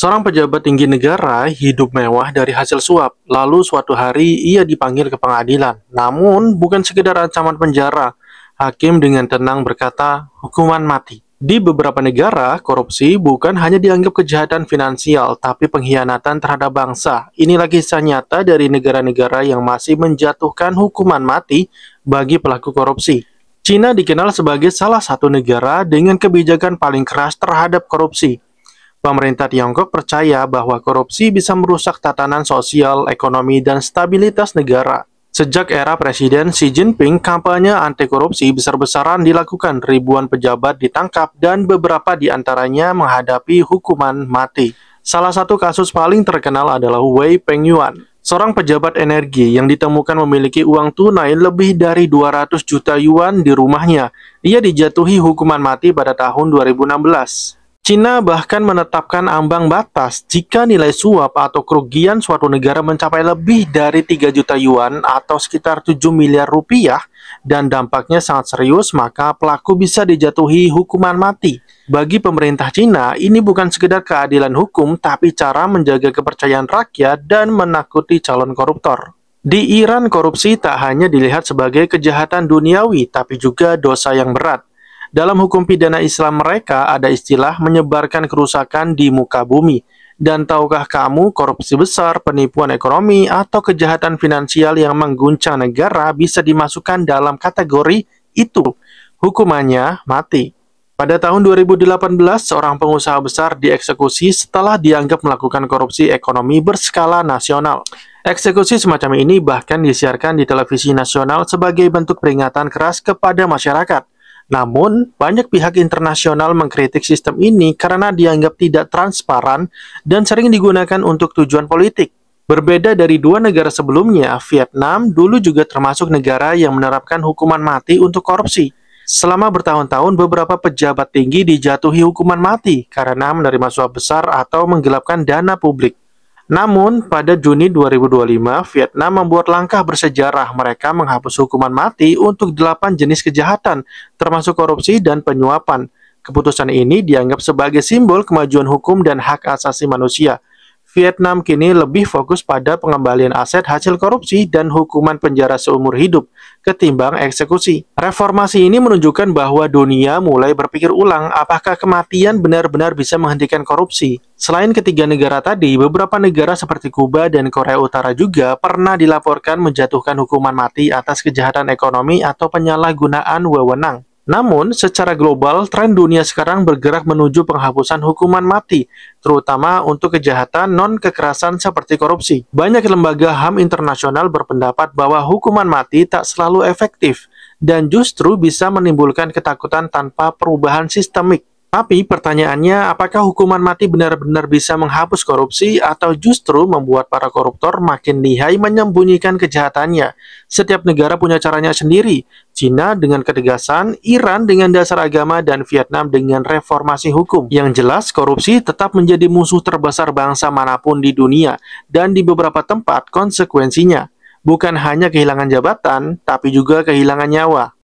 Seorang pejabat tinggi negara hidup mewah dari hasil suap, lalu suatu hari ia dipanggil ke pengadilan. Namun, bukan sekedar ancaman penjara. Hakim dengan tenang berkata, hukuman mati. Di beberapa negara, korupsi bukan hanya dianggap kejahatan finansial, tapi pengkhianatan terhadap bangsa. Inilah kisah nyata dari negara-negara yang masih menjatuhkan hukuman mati bagi pelaku korupsi. Cina dikenal sebagai salah satu negara dengan kebijakan paling keras terhadap korupsi. Pemerintah Tiongkok percaya bahwa korupsi bisa merusak tatanan sosial, ekonomi, dan stabilitas negara. Sejak era Presiden Xi Jinping, kampanye anti-korupsi besar-besaran dilakukan, ribuan pejabat ditangkap, dan beberapa di antaranya menghadapi hukuman mati. Salah satu kasus paling terkenal adalah Wei Pengyuan, seorang pejabat energi yang ditemukan memiliki uang tunai lebih dari 200 juta yuan di rumahnya. Ia dijatuhi hukuman mati pada tahun 2016. Cina bahkan menetapkan ambang batas jika nilai suap atau kerugian suatu negara mencapai lebih dari 3 juta yuan atau sekitar 7 miliar rupiah dan dampaknya sangat serius, maka pelaku bisa dijatuhi hukuman mati. Bagi pemerintah Cina, ini bukan sekedar keadilan hukum, tapi cara menjaga kepercayaan rakyat dan menakuti calon koruptor. Di Iran, korupsi tak hanya dilihat sebagai kejahatan duniawi, tapi juga dosa yang berat. Dalam hukum pidana Islam mereka ada istilah menyebarkan kerusakan di muka bumi. Dan tahukah kamu korupsi besar, penipuan ekonomi, atau kejahatan finansial yang mengguncang negara bisa dimasukkan dalam kategori itu? Hukumannya mati. Pada tahun 2018, seorang pengusaha besar dieksekusi setelah dianggap melakukan korupsi ekonomi berskala nasional. Eksekusi semacam ini bahkan disiarkan di televisi nasional sebagai bentuk peringatan keras kepada masyarakat. Namun, banyak pihak internasional mengkritik sistem ini karena dianggap tidak transparan dan sering digunakan untuk tujuan politik. Berbeda dari dua negara sebelumnya, Vietnam dulu juga termasuk negara yang menerapkan hukuman mati untuk korupsi. Selama bertahun-tahun, beberapa pejabat tinggi dijatuhi hukuman mati karena menerima suap besar atau menggelapkan dana publik. Namun, pada Juni 2025, Vietnam membuat langkah bersejarah. Mereka menghapus hukuman mati untuk 8 jenis kejahatan, termasuk korupsi dan penyuapan. Keputusan ini dianggap sebagai simbol kemajuan hukum dan hak asasi manusia. Vietnam kini lebih fokus pada pengembalian aset hasil korupsi dan hukuman penjara seumur hidup ketimbang eksekusi. Reformasi ini menunjukkan bahwa dunia mulai berpikir ulang apakah kematian benar-benar bisa menghentikan korupsi. Selain ketiga negara tadi, beberapa negara seperti Kuba dan Korea Utara juga pernah dilaporkan menjatuhkan hukuman mati atas kejahatan ekonomi atau penyalahgunaan wewenang. Namun, secara global, tren dunia sekarang bergerak menuju penghapusan hukuman mati, terutama untuk kejahatan non-kekerasan seperti korupsi. Banyak lembaga HAM internasional berpendapat bahwa hukuman mati tak selalu efektif, dan justru bisa menimbulkan ketakutan tanpa perubahan sistemik. Tapi pertanyaannya, apakah hukuman mati benar-benar bisa menghapus korupsi atau justru membuat para koruptor makin lihai menyembunyikan kejahatannya? Setiap negara punya caranya sendiri. Cina dengan ketegasan, Iran dengan dasar agama, dan Vietnam dengan reformasi hukum. Yang jelas, korupsi tetap menjadi musuh terbesar bangsa manapun di dunia, dan di beberapa tempat konsekuensinya bukan hanya kehilangan jabatan, tapi juga kehilangan nyawa.